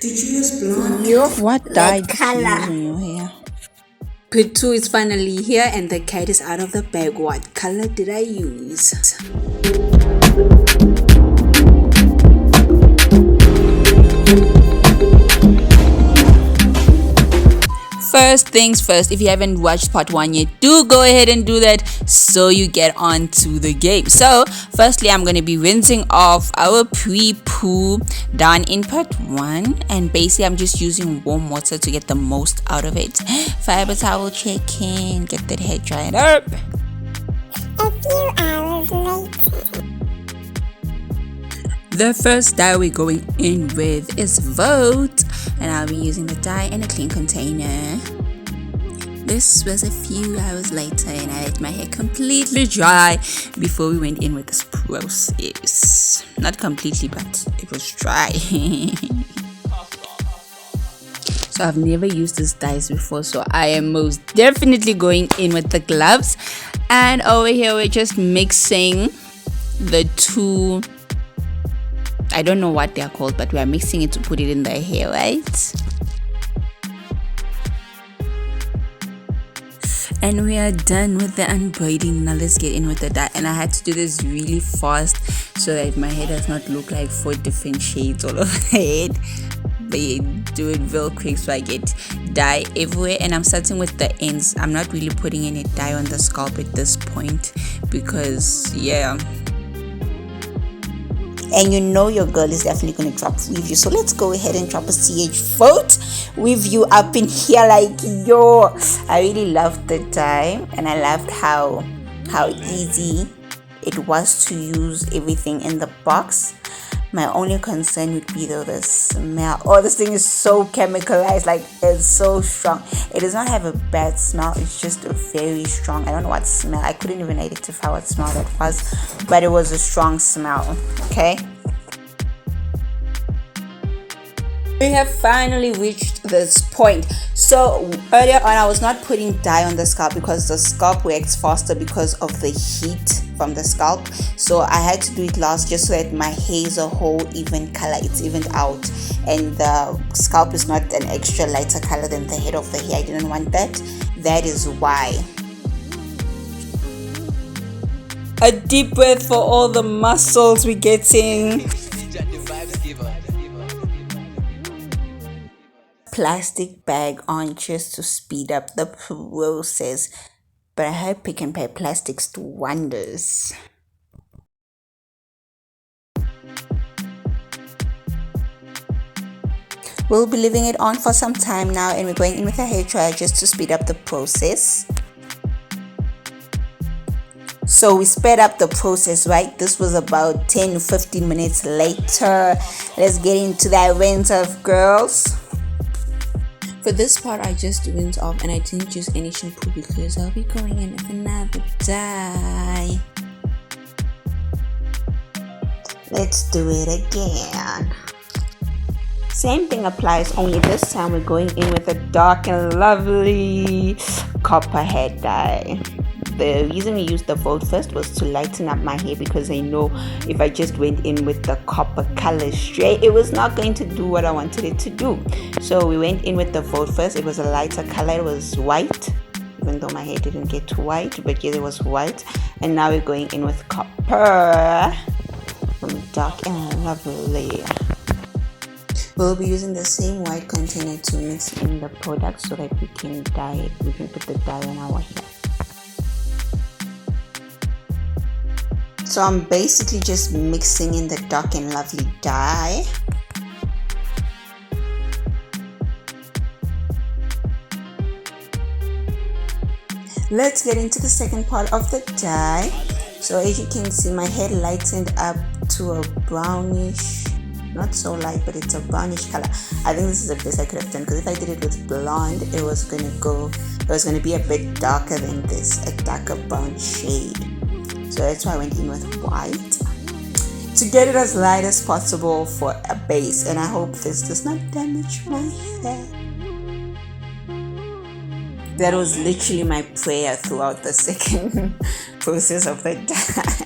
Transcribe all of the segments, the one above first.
Did you use blonde? What dye did you color. use in your hair? What dye did you use in your hair? Pre-poo is finally here and the cat is out of the bag. What color did I use? First things first, if you haven't watched part 1 yet, do go ahead and do that so you get on to the game. So firstly, I'm going to be rinsing off our pre-poo done in part 1, and basically I'm just using warm water to get the most out of it. Fiber towel check in, get that hair dried up. A few hours later. The first dye we're going in with is Vote, and I'll be using the dye in a clean container. This was a few hours later and I let my hair completely dry before we went in with this process. Not completely, but it was dry. So I've never used this dyes before, so I am most definitely going in with the gloves. And over here we're just mixing the two, I don't know what they're called, but we are mixing it to put it in the hair, right? And we are done with the unbraiding. Now let's get in with the dye. And I had to do this really fast so that my hair does not look like 4 different shades all over the head. But do it real quick so I get dye everywhere. And I'm starting with the ends. I'm not really putting any dye on the scalp at this point because, yeah. And you know your girl is definitely going to drop review. So let's go ahead and drop a CH vote review up in here. Like, yo, I really loved the dye. And I loved how easy it was to use everything in the box. My only concern would be though the smell. Oh, this thing is so chemicalized. Like, it's so strong. It does not have a bad smell. It's just a very strong, I don't know what smell. I couldn't even identify what smell that was. But it was a strong smell. Okay. We have finally reached this point. So earlier on I was not putting dye on the scalp because the scalp works faster because of the heat from the scalp. So I had to do it last just so that my hair is a whole even color. It's evened out and the scalp is not an extra lighter color than the head of the hair. I didn't want that. That is why. A deep breath for all the muscles we're getting. Plastic bag on just to speed up the process, but I hope Pick and Pay Plastics do wonders. We'll be leaving it on for some time now, and we're going in with a hair dryer just to speed up the process. So we sped up the process, right? This was about 10 to 15 minutes later. Let's get into that rinse off, girls. For this part, I just rinsed off and I didn't use any shampoo because I'll be going in with another dye. Let's do it again. Same thing applies, only this time we're going in with a dark and lovely copper hair dye. The reason we used the Vote first was to lighten up my hair because I know if I just went in with the copper color straight, it was not going to do what I wanted it to do. So we went in with the Vote first. It was a lighter color. It was white, even though my hair didn't get white, but yeah, it was white. And now we're going in with copper from dark and lovely. We'll be using the same white container to mix in the product so that we can dye it. We can put the dye on our hair. So I'm basically just mixing in the dark and lovely dye. Let's get into the second part of the dye. So as you can see, my hair lightened up to a brownish, not so light, but it's a brownish color. I think this is the best I could have done because if I did it with blonde, it was gonna be a bit darker than this, a darker brown shade. So that's why I went in with white to get it as light as possible for a base, and I hope this does not damage my hair. That was literally my prayer throughout the second process of the dye.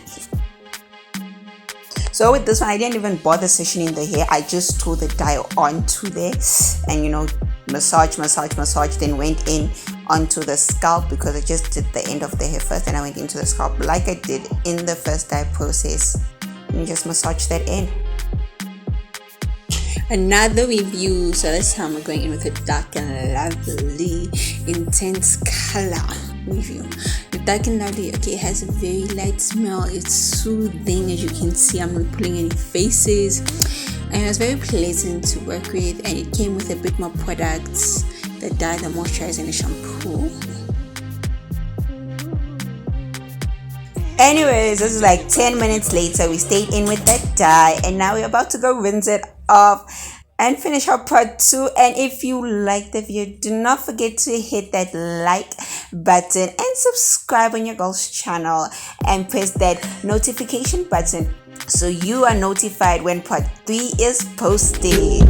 So with this one, I didn't even bother sectioning the hair. I just threw the dye onto there and, you know, massage, then went in onto the scalp, because I just did the end of the hair first and I went into the scalp like I did in the first dye process, and you just massage that in. Another review. So this time we're going in with a dark and lovely intense color review. The dark and lovely, okay, it has a very light smell. It's soothing. As you can see, I'm not pulling any faces, and it was very pleasant to work with, and it came with a bit more products: the dye, the moisturizer, and the shampoo. Anyways, this is like 10 minutes later. We stayed in with that dye, and now we're about to go rinse it off and finish our part 2. And if you like the video, do not forget to hit that like button and subscribe on your girl's channel, and press that notification button so you are notified when part 3 is posted.